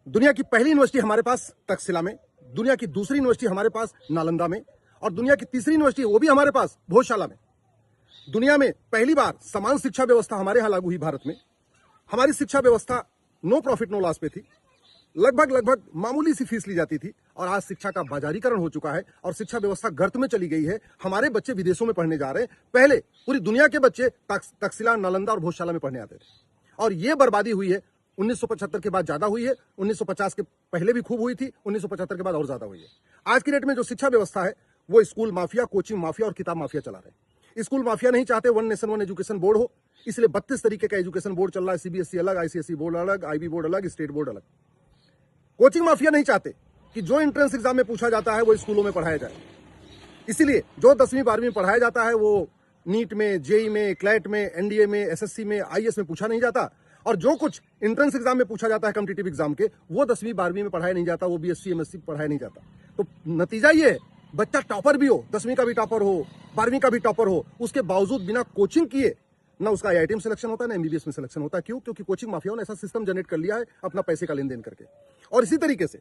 दुनिया की पहली यूनिवर्सिटी हमारे पास तक्षशिला में, दुनिया की दूसरी यूनिवर्सिटी हमारे पास नालंदा में, और दुनिया की तीसरी यूनिवर्सिटी वो भी हमारे पास भोजशाला में। दुनिया में पहली बार समान शिक्षा व्यवस्था हमारे यहां लागू हुई भारत में। हमारी शिक्षा व्यवस्था नो प्रॉफिट नो लॉस पे थी। लगभग मामूली सी फीस ली जाती थी, और आज शिक्षा का बाजारीकरण हो चुका है और शिक्षा व्यवस्था गर्त में चली गई है। हमारे बच्चे विदेशों में पढ़ने जा रहे हैं। पहले पूरी दुनिया के बच्चे तक्षशिला, नालंदा और भोजशाला में पढ़ने आते थे, और ये बर्बादी हुई है 1975 के बाद ज्यादा हुई है। 1950 के पहले भी खूब हुई थी, 1975 के बाद और ज्यादा हुई है। आज की डेट में जो शिक्षा व्यवस्था है वो स्कूल माफिया, कोचिंग माफिया और किताब माफिया चला रहे हैं। स्कूल माफिया नहीं चाहते one nation one education board हो, इसलिए 32 तरीके का एजुकेशन बोर्ड चल रहा है। सीबीएसई अलग, आईसीएसई बोर्ड अलग, आईबी बोर्ड अलग, स्टेट बोर्ड अलग। कोचिंग माफिया नहीं चाहते कि जो एंट्रेंस एग्जाम में पूछा जाता है वो स्कूलों में पढ़ाया जाए, इसीलिए जो 10वीं 12वीं में पढ़ाया जाता है वो नीट में, जेई में, क्लैट में, एनडीए में, एसएससी में, आईएएस में पूछा नहीं जाता, और जो कुछ एंट्रेंस एग्जाम में पूछा जाता है कॉम्पिटिटिव एग्जाम के, वो 10वीं 12वीं में पढ़ाया नहीं जाता, वो बीएससी एमएससी पढ़ाया नहीं जाता। तो नतीजा ये है, बच्चा टॉपर भी हो, 10वीं का भी टॉपर हो, 12वीं का भी टॉपर हो, उसके बावजूद बिना कोचिंग किए ना उसका आईआईटी में सिलेक्शन होता है, ना एमबीबीएस में सिलेक्शन होता है। क्यों? क्योंकि कोचिंग माफियाओं ने ऐसा सिस्टम जनरेट कर लिया है अपना पैसे का लेन देन करके। और इसी तरीके से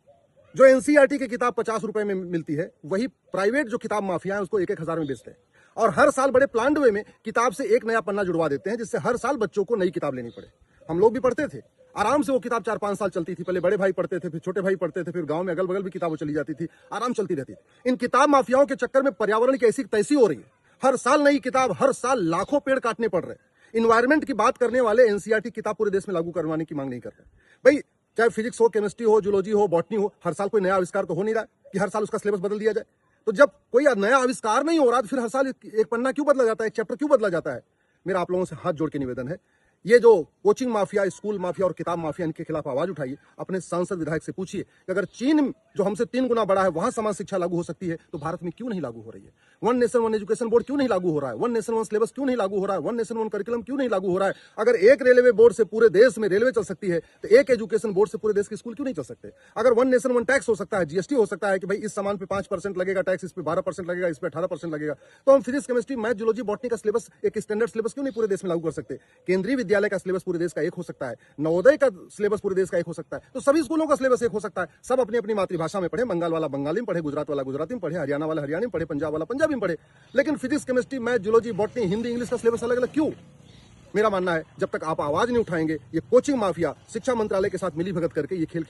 जो एनसीईआरटी की किताब 50 रुपए में मिलती है, वही प्राइवेट जो किताब माफिया है उसको 1-1 हजार में बेचते हैं, और हर साल बड़े प्लान्ड वे में किताब से एक नया पन्ना जुड़वा देते हैं, जिससे हर साल बच्चों को नई किताब लेनी पड़े। हम लोग भी पढ़ते थे, आराम से वो किताब 4-5 साल चलती थी। पहले बड़े भाई पढ़ते थे, फिर छोटे भाई पढ़ते थे, फिर गांव में अगल बगल भी किताबें चली जाती थी, आराम चलती रहती थी। इन किताब माफियाओं के चक्कर में पर्यावरण की ऐसी तैसी हो रही है, हर साल नई किताब, हर साल लाखों पेड़ काटने पड़ रहे हैं। इन्वायरमेंट की बात करने वाले एनसीईआरटी किताब पूरे देश में लागू करवाने की मांग नहीं कर रहे भाई। चाहे फिजिक्स हो, केमिस्ट्री हो, जूलॉजी हो, बॉटनी हो, हर साल कोई नया आविष्कार तो हो नहीं रहा कि हर साल उसका सिलेबस बदल दिया जाए। तो जब कोई नया आविष्कार नहीं हो रहा तो फिर हर साल एक पन्ना क्यों बदला जाता है, एक चैप्टर क्यों बदला जाता है? मेरा आप लोगों से हाथ जोड़ के निवेदन है, ये जो कोचिंग माफिया, स्कूल माफिया और किताब माफिया, इनके खिलाफ आवाज उठाइए। अपने सांसद विधायक से पूछिए कि अगर चीन जो हमसे 3 गुना बड़ा है वहां समान शिक्षा लागू हो सकती है तो भारत में क्यों नहीं लागू हो रही है? One nation one education board क्यों नहीं लागू हो रहा है? वन नेशन वन सिलेबस क्यों नहीं लागू हो रहा है? वन नेशन वन करिकुलम क्यों नहीं लागू हो रहा है? अगर एक रेलवे बोर्ड से पूरे देश में रेलवे चल सकती है तो एक एजुकेशन बोर्ड से पूरे देश के स्कूल क्यों नहीं चल सकते? अगर वन नेशन वन टैक्स हो सकता है, जीएसटी हो सकता है कि भाई इस सामान पे 5% लगेगा टैक्स, इस पे 12% लगेगा, इस पे 18% लगेगा, तो हम physics, chemistry, math, zoology, botany का सिलेबस एक स्टैंडर्ड सिलेबस क्यों नहीं पूरे देश में लागू कर सकते? केंद्रीय विद्यालय का सिलेबस पूरे देश का एक हो सकता है, नवोदय का सिलेबस पूरे देश का एक हो सकता है, तो सभी स्कूलों का सिलेबस एक हो सकता है। सब अपनी अपनी मातृभाषा में पढ़े, बंगाल वाला बंगाली में पढ़े, गुजरात वाला गुजराती में पढ़े, हरियाणा वाला हरियाणा में पढ़े, पंजाब वाला पंजाबी में पढ़े, लेकिन physics, chemistry, math, zoology, botany, Hindi, English का सिलेबस अलग अलग क्यों? मेरा मानना है जब तक आप आवाज नहीं उठाएंगे, ये कोचिंग माफिया शिक्षा मंत्रालय के साथ मिली भगत करके ये खेल